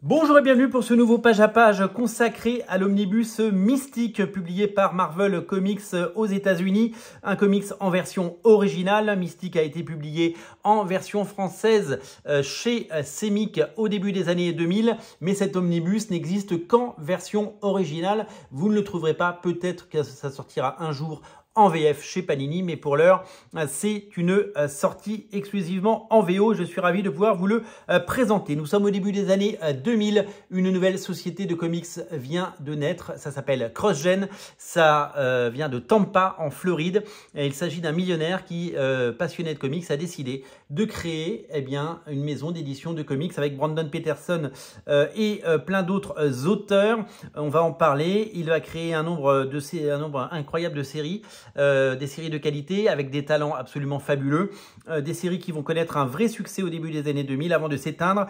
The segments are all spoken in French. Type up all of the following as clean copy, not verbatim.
Bonjour et bienvenue pour ce nouveau page à page consacré à l'omnibus Mystique publié par Marvel Comics aux États-Unis. Un comics en version originale. Mystique a été publié en version française chez Semic au début des années 2000, mais cet omnibus n'existe qu'en version originale. Vous ne le trouverez pas, peut-être que ça sortira un jour en VF chez Panini, mais pour l'heure, c'est une sortie exclusivement en VO. Je suis ravi de pouvoir vous le présenter. Nous sommes au début des années 2000. Une nouvelle société de comics vient de naître. Ça s'appelle CrossGen. Ça vient de Tampa, en Floride. Et il s'agit d'un millionnaire qui, passionné de comics, a décidé de créer une maison d'édition de comics avec Brandon Peterson et plein d'autres auteurs. On va en parler. Il va créer un nombre incroyable de séries. Des séries de qualité avec des talents absolument fabuleux, des séries qui vont connaître un vrai succès au début des années 2000 avant de s'éteindre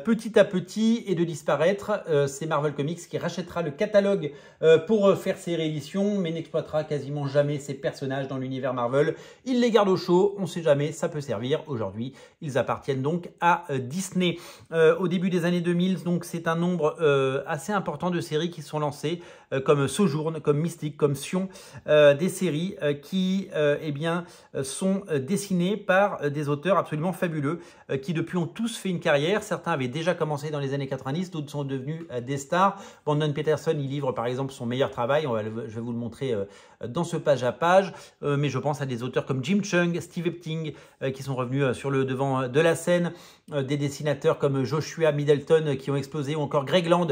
petit à petit et de disparaître. C'est Marvel Comics qui rachètera le catalogue pour faire ses rééditions, mais n'exploitera quasiment jamais ses personnages dans l'univers Marvel. Il les garde au chaud, on ne sait jamais, ça peut servir. Aujourd'hui, ils appartiennent donc à Disney. Au début des années 2000, donc c'est un nombre assez important de séries qui sont lancées, comme Sojourn, comme Mystique, comme Sion, des séries qui sont dessinées par des auteurs absolument fabuleux qui depuis ont tous fait une carrière. Certains avaient déjà commencé dans les années 90, d'autres sont devenus des stars. Brandon Peterson, il livre par exemple son meilleur travail, je vais vous le montrer dans ce page à page, mais je pense à des auteurs comme Jim Cheung, Steve Epting qui sont revenus sur le devant de la scène, des dessinateurs comme Joshua Middleton qui ont explosé, ou encore Greg Land,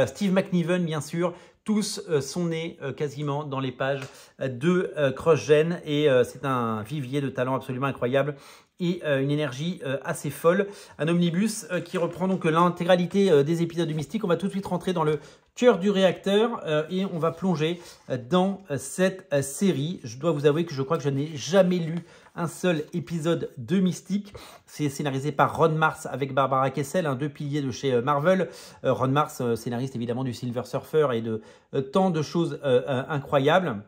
Steve McNiven bien sûr. Tous sont nés quasiment dans les pages de CrossGen et c'est un vivier de talent absolument incroyable et une énergie assez folle. Un omnibus qui reprend donc l'intégralité des épisodes du Mystique. On va tout de suite rentrer dans le cœur du réacteur et on va plonger dans cette série. Je dois vous avouer que je crois que je n'ai jamais lu un seul épisode de Mystique. C'est scénarisé par Ron Marz avec Barbara Kessel, deux piliers de chez Marvel. Ron Marz, scénariste évidemment du Silver Surfer et de tant de choses incroyables.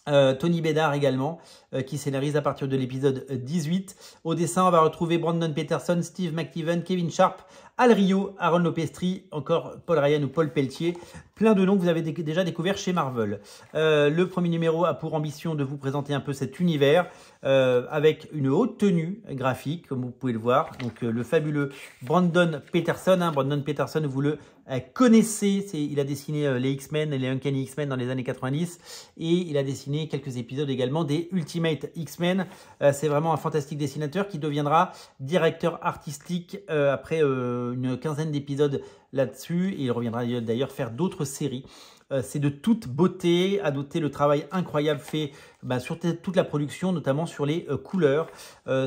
Tony Bedard également, qui scénarise à partir de l'épisode 18. Au dessin, on va retrouver Brandon Peterson, Steve McNiven, Kevin Sharp, Al Rio, Aaron Lopestri, encore Paul Ryan ou Paul Pelletier. Plein de noms que vous avez déjà découverts chez Marvel. Le premier numéro a pour ambition de vous présenter un peu cet univers avec une haute tenue graphique, comme vous pouvez le voir. Donc le fabuleux Brandon Peterson. Brandon Peterson, vous le connaissez, il a dessiné les X-Men et les Uncanny X-Men dans les années 90 et il a dessiné quelques épisodes également des Ultimate X-Men. C'est vraiment un fantastique dessinateur qui deviendra directeur artistique après une quinzaine d'épisodes là-dessus et il reviendra d'ailleurs faire d'autres séries. C'est de toute beauté, à noter le travail incroyable fait sur toute la production, notamment sur les couleurs.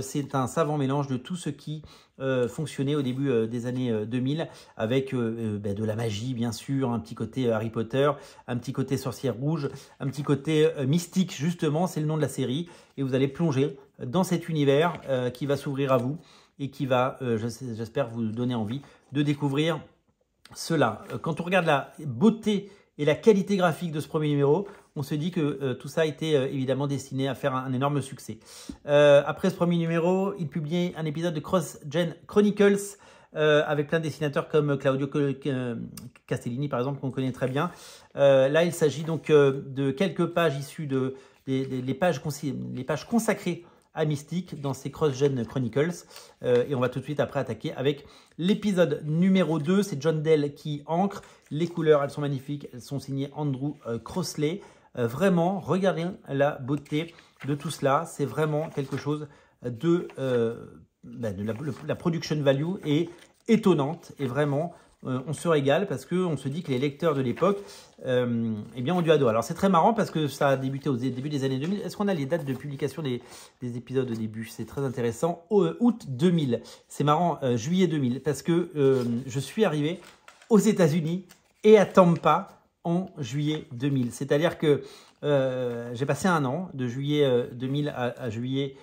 C'est un savant mélange de tout ce qui fonctionnait au début des années 2000, avec de la magie bien sûr, un petit côté Harry Potter, un petit côté sorcière rouge, un petit côté mystique justement, c'est le nom de la série. Et vous allez plonger dans cet univers qui va s'ouvrir à vous et qui va, j'espère, vous donner envie de découvrir cela. Quand on regarde la beauté et la qualité graphique de ce premier numéro, on se dit que tout ça a été évidemment destiné à faire un énorme succès. Après ce premier numéro, il publiait un épisode de CrossGen Chronicles avec plein de dessinateurs comme Claudio Castellini par exemple, qu'on connaît très bien. Là, il s'agit donc de quelques pages issues des pages consacrées à Mystique dans ces CrossGen Chronicles. Et on va tout de suite après attaquer avec l'épisode numéro 2. C'est John Dell qui encre. Les couleurs, elles sont magnifiques. Elles sont signées Andrew Crossley. Vraiment, regardez la beauté de tout cela. C'est vraiment quelque chose de la production value est étonnante. Et vraiment, on se régale parce qu'on se dit que les lecteurs de l'époque ont du ado. Alors c'est très marrant parce que ça a débuté au début des années 2000. Est-ce qu'on a les dates de publication des épisodes au début? C'est très intéressant. Août 2000. C'est marrant, juillet 2000, parce que je suis arrivé aux États-Unis et à Tampa en juillet 2000. C'est-à-dire que j'ai passé un an, de juillet 2000 à juillet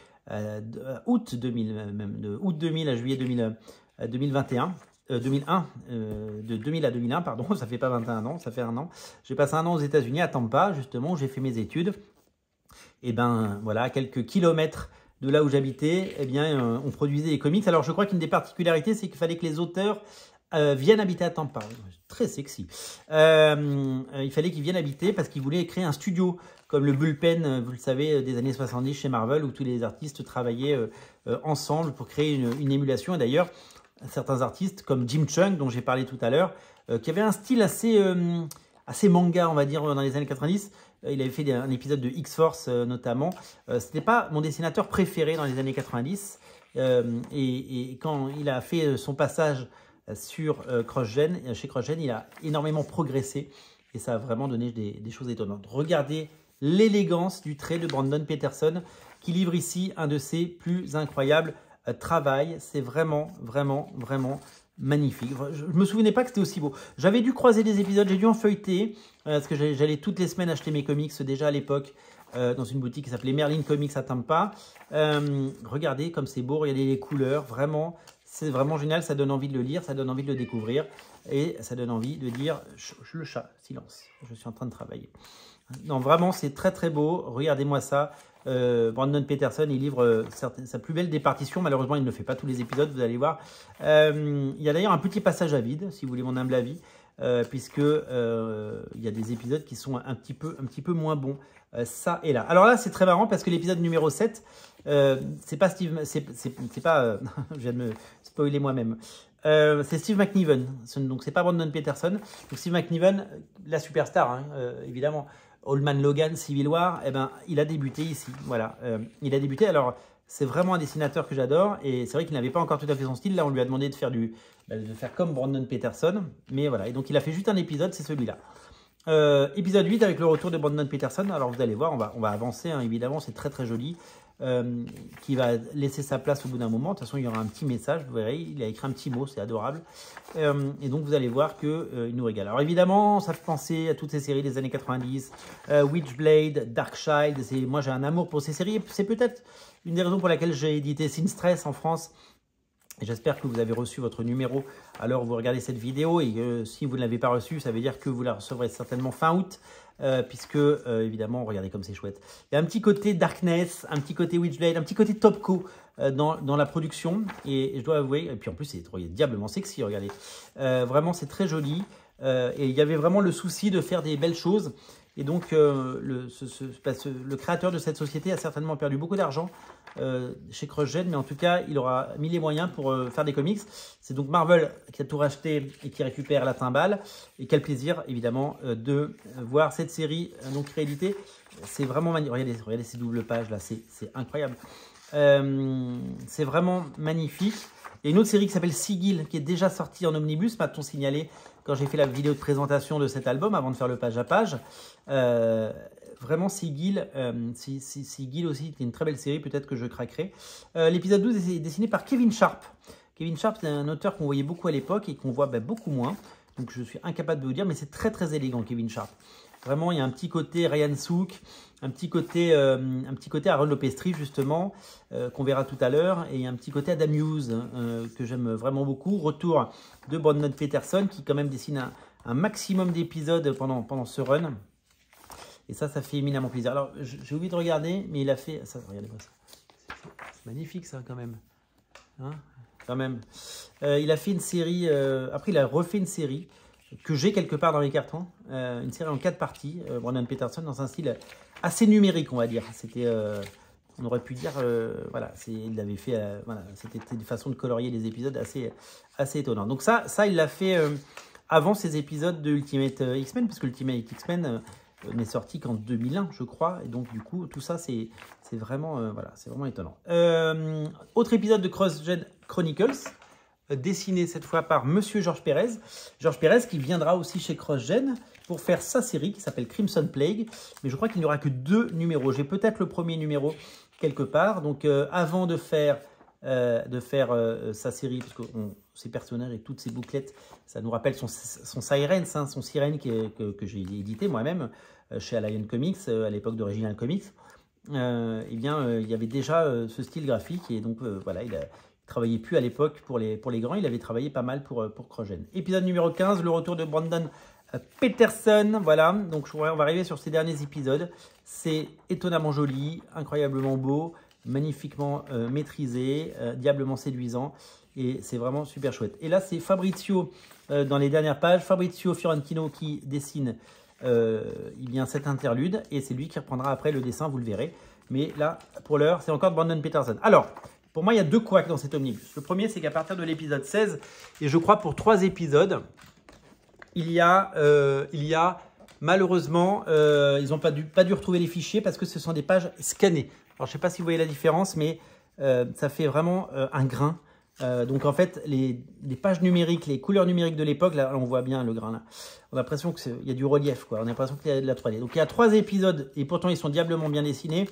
août 2000, même de août 2000 à juillet 2021. 2001, de 2000 à 2001, pardon, ça fait pas 21 ans, ça fait un an. J'ai passé un an aux États-Unis, à Tampa, justement, où j'ai fait mes études. Et voilà, à quelques kilomètres de là où j'habitais, on produisait des comics. Alors, je crois qu'une des particularités, c'est qu'il fallait que les auteurs vienne habiter à Tampa. Très sexy. Il fallait qu'il vienne habiter parce qu'il voulait créer un studio comme le Bullpen, vous le savez, des années 70 chez Marvel, où tous les artistes travaillaient ensemble pour créer une émulation. Et d'ailleurs, certains artistes comme Jim Chung, dont j'ai parlé tout à l'heure, qui avait un style assez manga, on va dire, dans les années 90. Il avait fait un épisode de X-Force notamment. C'était pas mon dessinateur préféré dans les années 90. Et quand il a fait son passage sur chez CrossGen, il a énormément progressé. Et ça a vraiment donné des choses étonnantes. Regardez l'élégance du trait de Brandon Peterson qui livre ici un de ses plus incroyables travaux. C'est vraiment, vraiment, vraiment magnifique. Je ne me souvenais pas que c'était aussi beau. J'avais dû croiser des épisodes, j'ai dû en feuilleter parce que j'allais toutes les semaines acheter mes comics déjà à l'époque dans une boutique qui s'appelait Merlin Comics à Tampa. Regardez comme c'est beau, regardez les couleurs, vraiment, c'est vraiment génial. Ça donne envie de le lire, ça donne envie de le découvrir et ça donne envie de dire le chat, silence, je suis en train de travailler. Non, vraiment, c'est très très beau. Regardez-moi ça. Brandon Peterson, il livre sa plus belle des partitions. Malheureusement, il ne fait pas tous les épisodes, vous allez voir. Il y a d'ailleurs un petit passage à vide, si vous voulez mon humble avis, puisque il y a des épisodes qui sont un petit peu moins bons, ça et là. Alors là, c'est très marrant parce que l'épisode numéro 7, c'est pas Steve, c'est pas, je viens de me spoiler moi-même. C'est Steve McNiven, donc c'est pas Brandon Peterson. Donc Steve McNiven, la superstar, hein, évidemment. Old Man Logan, Civil War, eh ben, il a débuté ici. Voilà, il a débuté. Alors, c'est vraiment un dessinateur que j'adore. Et c'est vrai qu'il n'avait pas encore tout à fait son style. Là, on lui a demandé de faire comme Brandon Peterson. Mais voilà, et donc il a fait juste un épisode, c'est celui-là. Épisode 8 avec le retour de Brandon Peterson. Alors, vous allez voir, on va avancer, hein, évidemment, c'est très très joli. Qui va laisser sa place au bout d'un moment. De toute façon, il y aura un petit message, vous verrez, il a écrit un petit mot, c'est adorable. Et donc, vous allez voir qu'il nous régale. Alors, évidemment, ça fait penser à toutes ces séries des années 90, Witchblade, Darkchild. Moi, j'ai un amour pour ces séries. C'est peut-être une des raisons pour laquelle j'ai édité Sin Stress en France. Et j'espère que vous avez reçu votre numéro alors vous regardez cette vidéo. Et si vous ne l'avez pas reçu, ça veut dire que vous la recevrez certainement fin août. Puisque évidemment, regardez comme c'est chouette. Il y a un petit côté Darkness, un petit côté Witchblade, un petit côté Topco dans la production. Et je dois avouer, et puis en plus, c'est diablement sexy, regardez. Vraiment, c'est très joli. Et il y avait vraiment le souci de faire des belles choses. Et donc, le créateur de cette société a certainement perdu beaucoup d'argent chez CrossGen, mais en tout cas, il aura mis les moyens pour faire des comics. C'est donc Marvel qui a tout racheté et qui récupère la timbale. Et quel plaisir, évidemment, de voir cette série donc rééditée. C'est vraiment magnifique. Regardez ces doubles pages là, c'est incroyable. C'est vraiment magnifique. Il y a une autre série qui s'appelle Sigil, qui est déjà sortie en omnibus, m'a-t-on signalé quand j'ai fait la vidéo de présentation de cet album, avant de faire le page à page. Vraiment, Sigil aussi, c'est une très belle série, peut-être que je craquerai. L'épisode 12 est dessiné par Kevin Sharp. Kevin Sharp, c'est un auteur qu'on voyait beaucoup à l'époque et qu'on voit beaucoup moins. Donc, je suis incapable de vous dire, mais c'est très, très élégant, Kevin Sharp. Vraiment, il y a un petit côté Ryan Sook, un petit côté Aaron Lopestri, justement, qu'on verra tout à l'heure. Et il y a un petit côté Adam Hughes, que j'aime vraiment beaucoup. Retour de Brandon Peterson, qui quand même dessine un maximum d'épisodes pendant ce run. Et ça fait éminemment plaisir. Alors, j'ai oublié de regarder, mais il a fait... ça, regardez-moi ça. C'est magnifique, ça, quand même. Hein, quand même. Il a fait une série... après, il a refait une série que j'ai quelque part dans les cartons. Une série en 4 parties. Brandon Peterson, dans un style assez numérique, on va dire. C'était... on aurait pu dire... voilà, il l'avait fait... voilà, c'était une façon de colorier les épisodes assez étonnante. Donc ça il l'a fait avant ces épisodes de Ultimate X-Men, parce que Ultimate X-Men... n'est sorti qu'en 2001, je crois. Et donc, du coup, tout ça, c'est vraiment, voilà, c'est vraiment étonnant. Autre épisode de CrossGen Chronicles, dessiné cette fois par Monsieur Georges Pérez. Georges Pérez qui viendra aussi chez CrossGen pour faire sa série qui s'appelle Crimson Plague. Mais je crois qu'il n'y aura que 2 numéros. J'ai peut-être le premier numéro quelque part. Donc, avant de faire sa série, parce que ces personnages et toutes ces bouclettes, ça nous rappelle son Sirens, hein, son Sirène que j'ai édité moi-même chez Alliance Comics à l'époque d'Original Comics. Eh bien, il y avait déjà ce style graphique et donc voilà, il travaillait plus à l'époque pour les grands, il avait travaillé pas mal pour CrossGen. Épisode numéro 15, le retour de Brandon Peterson. Voilà, donc on va arriver sur ces derniers épisodes. C'est étonnamment joli, incroyablement beau, magnifiquement maîtrisé, diablement séduisant. Et c'est vraiment super chouette. Et là, c'est Fabrizio dans les dernières pages. Fabrizio Fiorentino qui dessine il y a cet interlude. Et c'est lui qui reprendra après le dessin, vous le verrez. Mais là, pour l'heure, c'est encore de Brandon Peterson. Alors, pour moi, il y a deux couacs dans cet omnibus. Le premier, c'est qu'à partir de l'épisode 16, et je crois pour 3 épisodes, il y a malheureusement, ils n'ont pas dû retrouver les fichiers parce que ce sont des pages scannées. Alors, je ne sais pas si vous voyez la différence, mais ça fait vraiment un grain. Donc, en fait, les pages numériques, les couleurs numériques de l'époque, là, on voit bien le grain. Là. On a l'impression qu'il y a du relief, quoi. On a l'impression qu'il y a de la 3D. Donc, il y a 3 épisodes, et pourtant, ils sont diablement bien dessinés,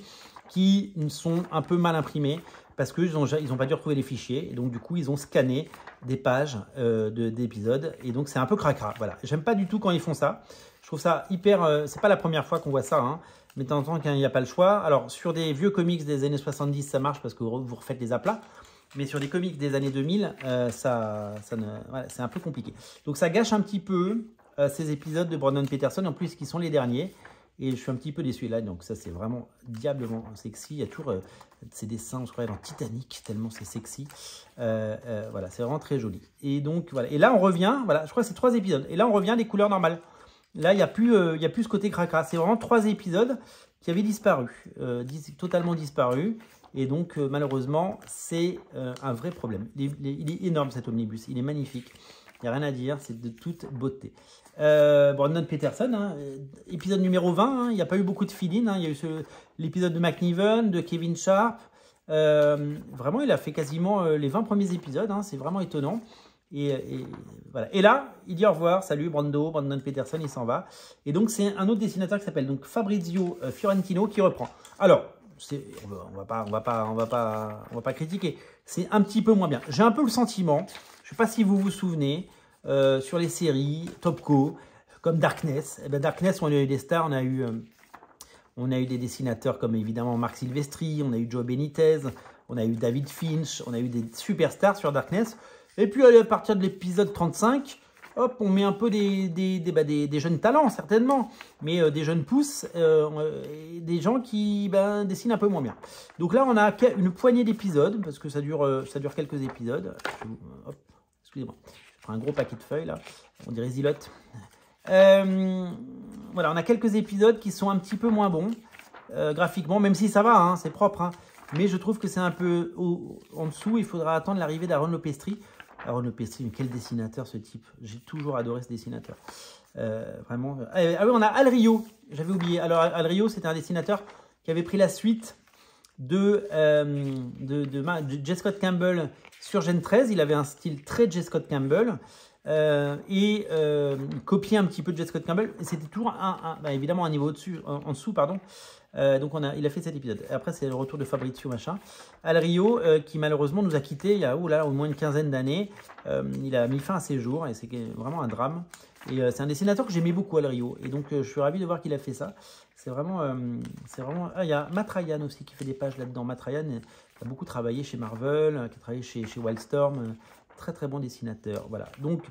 qui sont un peu mal imprimés parce qu'ils n'ont pas dû retrouver les fichiers. Et donc, du coup, ils ont scanné des pages d'épisodes. Et donc, c'est un peu cracra. Voilà. J'aime pas du tout quand ils font ça. Je trouve ça hyper... c'est pas la première fois qu'on voit ça, hein. Mais de temps en temps, il n'y a pas le choix. Alors, sur des vieux comics des années 70, ça marche parce que vous refaites les aplats. Mais sur des comics des années 2000, voilà, c'est un peu compliqué. Donc, ça gâche un petit peu ces épisodes de Brandon Peterson, en plus, qui sont les derniers. Et je suis un petit peu déçu là, donc ça c'est vraiment diablement sexy. Il y a toujours ces dessins, je crois, dans Titanic, tellement c'est sexy. Voilà, c'est vraiment très joli. Et donc voilà, et là on revient, voilà, je crois que c'est 3 épisodes. Et là on revient des couleurs normales. Là il n'y a plus ce côté cracra. C'est vraiment 3 épisodes qui avaient disparu, totalement disparu. Et donc malheureusement c'est un vrai problème. Il est énorme cet omnibus, il est magnifique. Il n'y a rien à dire, c'est de toute beauté. Brandon Peterson, hein, épisode numéro 20, hein, il n'y a pas eu beaucoup de fill-in. Hein, il y a eu l'épisode de McNiven, de Kevin Sharp. Vraiment, il a fait quasiment les 20 premiers épisodes. Hein, c'est vraiment étonnant. Voilà. Et là, il dit au revoir. Salut Brandon Peterson, il s'en va. Et donc, c'est un autre dessinateur qui s'appelle Fabrizio Fiorentino qui reprend. Alors, on va pas critiquer. C'est un petit peu moins bien. J'ai un peu le sentiment, je ne sais pas si vous vous souvenez, sur les séries Topco, comme Darkness. Eh ben Darkness, on a eu des stars, on a eu des dessinateurs comme évidemment Marc Silvestri, on a eu Joe Benitez, on a eu David Finch, on a eu des superstars sur Darkness. Et puis à partir de l'épisode 35, hop, on met un peu des jeunes talents, certainement, mais des jeunes pousses, des gens qui dessinent un peu moins bien. Donc là, on a une poignée d'épisodes, parce que ça dure quelques épisodes. Hop, excusez-moi, je prends un gros paquet de feuilles, là, on dirait Zilotte. Voilà, on a quelques épisodes qui sont un petit peu moins bons, graphiquement, même si ça va, hein, c'est propre, hein, mais je trouve que c'est un peu en dessous, il faudra attendre l'arrivée d'Aaron Lopestri. Aaron Lopestri, mais quel dessinateur ce type. J'ai toujours adoré ce dessinateur. Vraiment. Ah oui, on a Al Rio. J'avais oublié. Alors, Al Rio, c'était un dessinateur qui avait pris la suite de J. Scott Campbell sur Gen 13. Il avait un style très J. Scott Campbell. Il copiait un petit peu de J. Scott Campbell. Et c'était toujours évidemment un niveau au-dessus, en dessous, pardon. Donc il a fait cet épisode. Et après, c'est le retour de Fabrizio machin. Al Rio, qui malheureusement nous a quittés il y a au moins une quinzaine d'années. Il a mis fin à ses jours et c'est vraiment un drame. Et c'est un dessinateur que j'aimais beaucoup, Al Rio. Et donc je suis ravi de voir qu'il a fait ça. C'est vraiment... Ah, il y a Matt Ryan aussi qui fait des pages là-dedans. Matt Ryan qui a beaucoup travaillé chez Marvel, qui a travaillé chez Wildstorm. Très très bon dessinateur. Voilà. Donc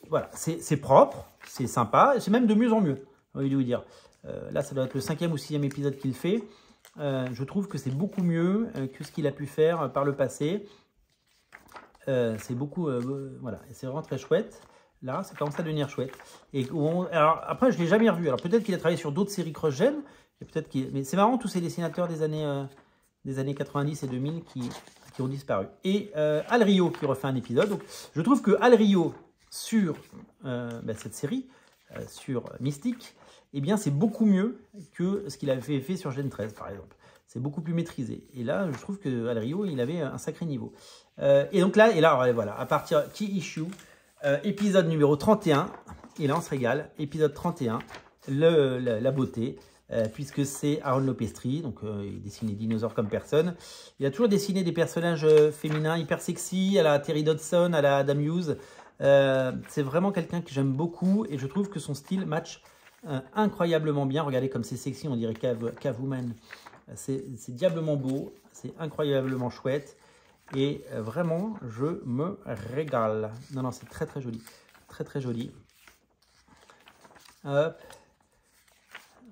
voilà, c'est propre, c'est sympa. C'est même de mieux en mieux, j'ai envie de vous dire. Là, ça doit être le 5e ou 6e épisode qu'il fait. Je trouve que c'est beaucoup mieux que ce qu'il a pu faire par le passé. C'est beaucoup... voilà, c'est vraiment très chouette. Là, ça commence à devenir chouette. Alors, après, je ne l'ai jamais revu. Alors, peut-être qu'il a travaillé sur d'autres séries cross-gen. Mais c'est marrant, tous ces dessinateurs des années 90 et 2000 qui ont disparu. Et Al Rio qui refait un épisode. Donc, je trouve que Al Rio, sur cette série, sur Mystique, eh bien, c'est beaucoup mieux que ce qu'il avait fait sur Gen 13, par exemple. C'est beaucoup plus maîtrisé. Et là, je trouve que Al Rio, il avait un sacré niveau. Et donc là, voilà, à partir Key Issue, épisode numéro 31, et là, on se régale. Épisode 31, la beauté, puisque c'est Aaron Lopestri, donc il dessine les dinosaures comme personne. Il a toujours dessiné des personnages féminins hyper sexy, à la Terry Dodson, à la Adam Hughes. C'est vraiment quelqu'un que j'aime beaucoup, et je trouve que son style match incroyablement bien. Regardez comme c'est sexy, on dirait Catwoman. C'est diablement beau, c'est incroyablement chouette. Et vraiment, je me régale. Non, c'est très très joli. Très très joli. Hop.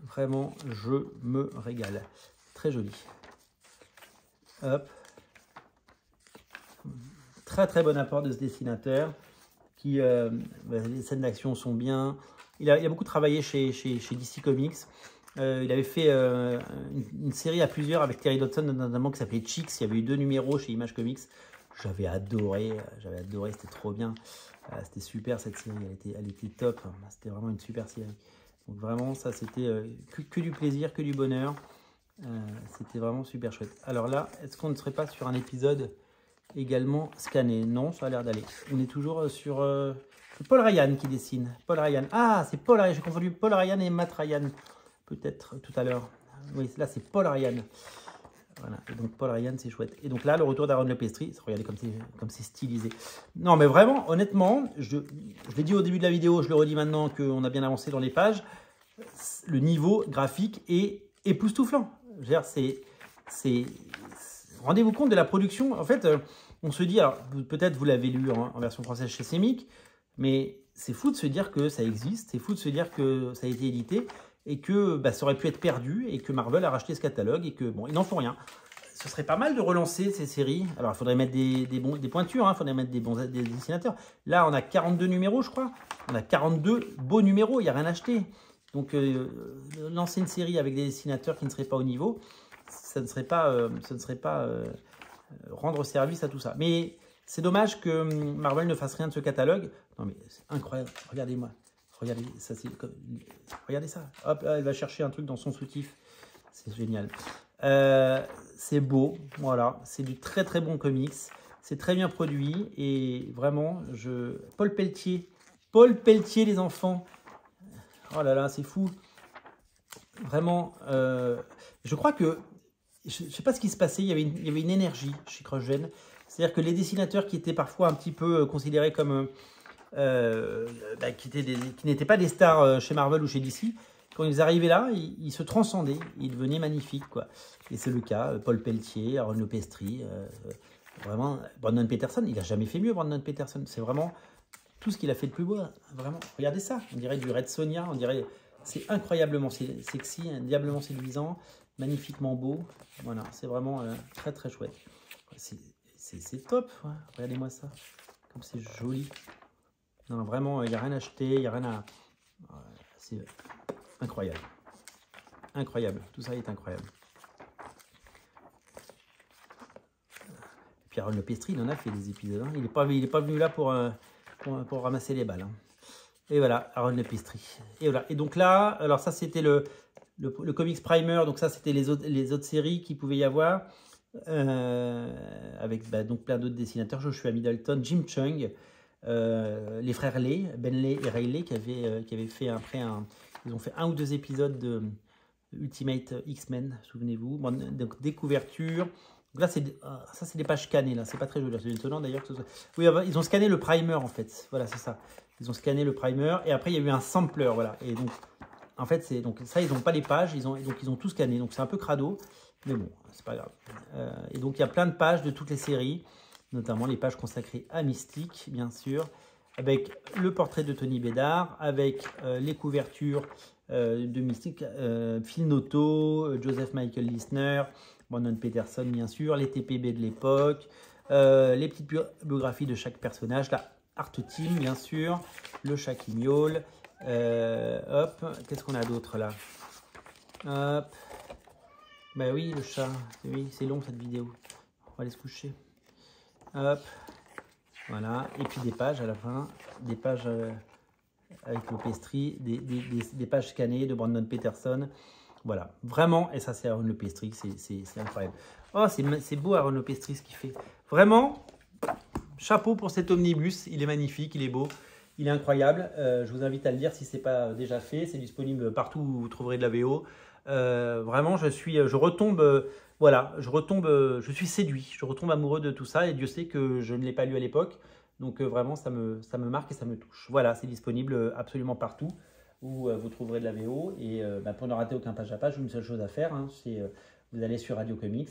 Vraiment, je me régale. Très joli. Hop. très très bon apport de ce dessinateur. Les scènes d'action sont bien. Il a beaucoup travaillé chez DC Comics. Il avait fait une série à plusieurs avec Terry Dodson, notamment qui s'appelait Chicks. Il y avait eu 2 numéros chez Image Comics. J'avais adoré, c'était trop bien. C'était super cette série, elle était top. C'était vraiment une super série. Donc vraiment, ça c'était que du plaisir, que du bonheur. C'était vraiment super chouette. Alors là, est-ce qu'on ne serait pas sur un épisode également scanné? Non, ça a l'air d'aller. On est toujours sur Paul Ryan qui dessine. Paul Ryan. Ah, c'est Paul Ryan. J'ai confondu Paul Ryan et Matt Ryan. Peut-être tout à l'heure. Oui, là c'est Paul Ryan. Voilà. Et donc Paul Ryan, c'est chouette. Et donc là, le retour d'Aaron Lepestri. Regardez comme c'est stylisé. Non, mais vraiment, honnêtement, je l'ai dit au début de la vidéo, je le redis maintenant qu'on a bien avancé dans les pages. Le niveau graphique est époustouflant. Rendez-vous compte de la production. En fait, on se dit, alors peut-être vous l'avez lu en version française chez Semic, mais c'est fou de se dire que ça existe, c'est fou de se dire que ça a été édité et que ça aurait pu être perdu et que Marvel a racheté ce catalogue et que, bon, ils n'en font rien. Ce serait pas mal de relancer ces séries. Alors, il faudrait mettre des pointures, il faudrait mettre des dessinateurs. Là, on a 42 numéros, je crois. On a 42 beaux numéros, il n'y a rien à acheter. Donc, lancer une série avec des dessinateurs qui ne seraient pas au niveau, ça ne serait pas, rendre service à tout ça. Mais c'est dommage que Marvel ne fasse rien de ce catalogue. Non, mais c'est incroyable. Regardez-moi. Regardez ça. Hop, là, elle va chercher un truc dans son soutif. C'est génial. C'est beau. Voilà. C'est du très, très bon comics. C'est très bien produit. Et vraiment, Paul Pelletier. Paul Pelletier, les enfants. Oh là là, c'est fou. Vraiment, je crois que, je ne sais pas ce qui se passait, il y avait une énergie chez CrossGen. C'est-à-dire que les dessinateurs qui étaient parfois un petit peu considérés comme, qui n'étaient pas des stars chez Marvel ou chez DC, quand ils arrivaient là, ils se transcendaient, ils devenaient magnifiques, quoi. Et c'est le cas, Paul Pelletier, Aaron Lepestri, vraiment, Brandon Peterson, il n'a jamais fait mieux, Brandon Peterson. C'est vraiment tout ce qu'il a fait de plus beau, vraiment. Regardez ça, on dirait du Red Sonja, on dirait... C'est incroyablement sexy, diablement séduisant, magnifiquement beau. Voilà, c'est vraiment très très chouette. C'est top, ouais. Regardez-moi ça, comme c'est joli. Non, vraiment, il n'y a rien à acheter, il n'y a rien à... C'est incroyable. Incroyable, tout ça est incroyable. Et puis Aaron Lepestri, il en a fait des épisodes. Hein. Il n'est pas venu là pour ramasser les balles. Hein. Et voilà, Aaron Lepestri. Et voilà. Et donc là, alors ça c'était le Comics Primer, donc ça c'était les autres séries qu'il pouvait y avoir, avec donc plein d'autres dessinateurs, Joshua Middleton, Jim Chung, les frères Lee, Ben Lee et Ray Lee, qui avaient fait après ils ont fait 1 ou 2 épisodes de Ultimate X-Men, souvenez-vous. Bon, donc des couvertures. Donc là, ça c'est des pages scannées, là, c'est pas très joli, c'est étonnant d'ailleurs. Oui, ils ont scanné le primer en fait, voilà, c'est ça. Ils ont scanné le primer et après il y a eu un sampler, voilà. Et donc, en fait, donc ça, ils n'ont pas les pages, donc ils ont tout scanné. Donc c'est un peu crado, mais bon, c'est pas grave. Et donc il y a plein de pages de toutes les séries, notamment les pages consacrées à Mystique, bien sûr, avec le portrait de Tony Bédard, avec les couvertures de Mystique, Phil Noto, Joseph Michael Lisner, Brandon Peterson, bien sûr, les TPB de l'époque, les petites biographies de chaque personnage, la Art Team, bien sûr, le Shaquille O'Neal. Hop, qu'est-ce qu'on a d'autre là? Hop. Ben oui, le chat. Oui, c'est long cette vidéo. On va aller se coucher. Hop. Voilà. Et puis des pages à la fin. Des pages avec le Lepestri. Des pages scannées de Brandon Peterson. Voilà. Vraiment. Et ça, c'est Aaron Lepestri. C'est incroyable. Oh, c'est beau Aaron Lepestri ce qu'il fait. Vraiment. Chapeau pour cet omnibus. Il est magnifique. Il est beau. Il est incroyable, je vous invite à le lire si ce n'est pas déjà fait. C'est disponible partout où vous trouverez de la VO. Vraiment, je suis séduit. Je retombe amoureux de tout ça et Dieu sait que je ne l'ai pas lu à l'époque. Donc vraiment, ça me marque et ça me touche. Voilà, c'est disponible absolument partout où vous trouverez de la VO. Et pour ne rater aucun page à page, une seule chose à faire, hein, c'est vous allez sur Radio Comics.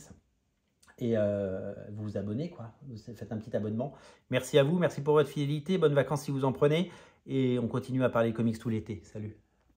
Et vous vous abonnez, quoi. Vous faites un petit abonnement. Merci à vous, merci pour votre fidélité. Bonnes vacances si vous en prenez. Et on continue à parler comics tout l'été. Salut.